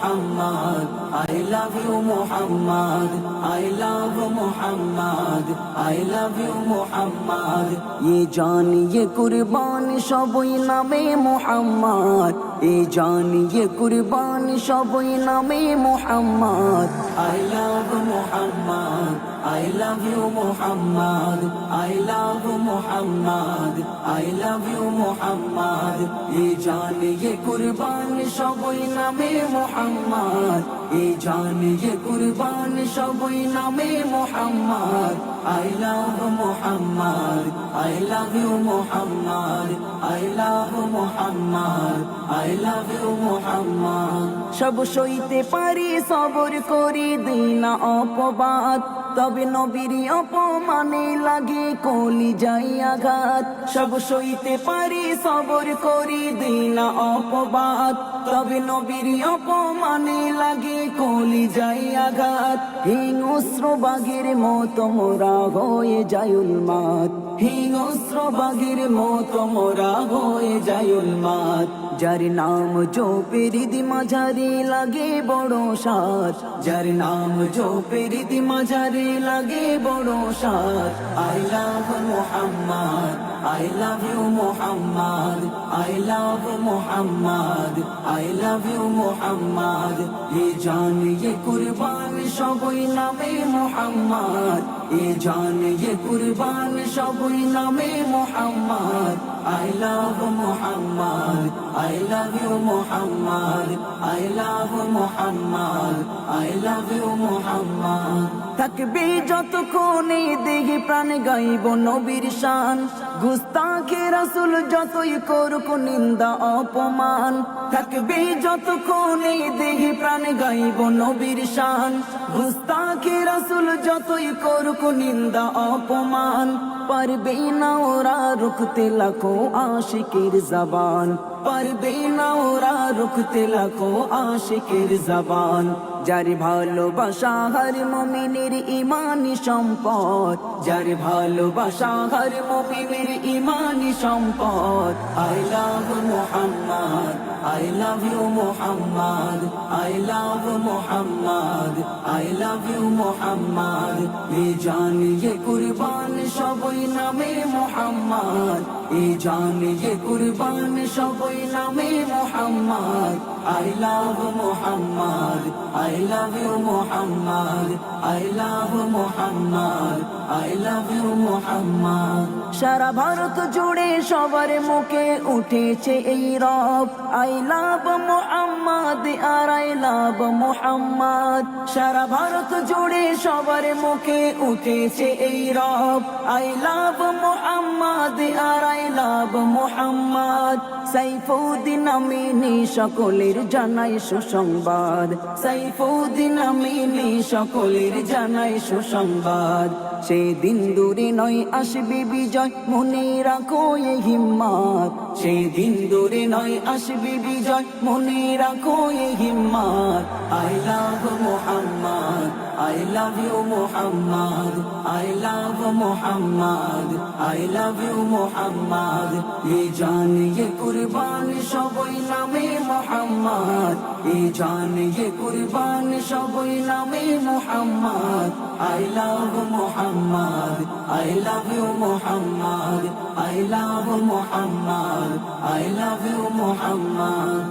Muhammad, I love you Muhammad, I love Muhammad, I love you Muhammad. ये जान ये कुर्बान সবই নামে Muhammad, ये जान ये कुर्बान সবই নামে Muhammad. I love Muhammad, I love you Muhammad, I love Muhammad, I love you Muhammad. ये जान ये कुर्बान সবই নামে Muhammad, ये जान ये कुर्बान সবই নামে Muhammad. I love Muhammad, I love you Muhammad, I love Muhammad, I love you Muhammad. সব সইতে পারি সবর করি দিই না অপবাদ, তবে নবীর অপমানে লাগে কলি যাই আঘাত। সব সইতে পারি সবর করি দিই না অপবাদ, তবে নবীর অপমানে লাগে কলি যাই আঘাত। হিংস্র বাঘের মতো মোরা হয়ে যায় উন্মাদ, হিংস্র বাঘের মতো মোরা হয়ে যায় উন্মাদ। যার নাম জপের মাঝারে লাগে বড় সাজ, যার নাম জপের মাঝারে লাগে বড় সাজ। I love Muhammad, I love you Muhammad, I love Muhammad, I love you Muhammad. ये जान ये कुर्बान সবই নামে Muhammad, ये जान ये कुर्बान সবই নামে Muhammad. I love Muhammad, I love you Muhammad, I love Muhammad, I love you Muhammad. থাকবে যতক্ষণে দেহে প্রাণ গাইব নবীর শান, গুস্তাখে রাসূল যতই করুক নিন্দা অপমান। থাকবে যতক্ষণে দেহে প্রাণ গাইব নবীর শান, গুস্তাখে রাসূল যতই করুক নিন্দা অপমান। পারবে না ওরা রুখতে লাখো আশিকের জবান, পারবে না ওরা রুখতে লাখো আশিকের জবান। যার ভালোবাসা হর মুমিনের ইমানি সম্পদ, যার ভালোবাসা হর মুমিনের ইমানি সম্পদ। I love Muhammad, I love you Muhammad, I love Muhammad, I love you Muhammad. ये जान ये कुर्बान সবই নামে Muhammad, ये जान ये कुर्बान সবই নামে Muhammad. I love Muhammad, I love you Muhammad, I love Muhammad, I love you Muhammad. সারা ভারত জুড়ে সবার মুখে উঠেছে এই রব, I love Muhammad R I love Muhammad. সারা ভারত জুড়ে সবার মুখে উঠেছে এই রব, I love Muhammad R I love Muhammad. Saifuddin Amini সকলের জানাই সুসংবাদ, সাইফুদ্দিন আমিনী সকলের জানাই সুসংবাদ। সেদিন দূরে নয় আসবে বিজয়, মনে রাখো এই হিম্মত। সেদিন দূরে নয় আসবে বিজয়, মনে রাখো এই হিম্মত। I love Muhammad, I love you Muhammad, I love Muhammad, I love you Muhammad. ये जान ये कुर्बान সবই নামে Muhammad, ये जान ये कुर्बान সবই নামে Muhammad. I love Muhammad, I love you Muhammad, I love Muhammad, I love you Muhammad.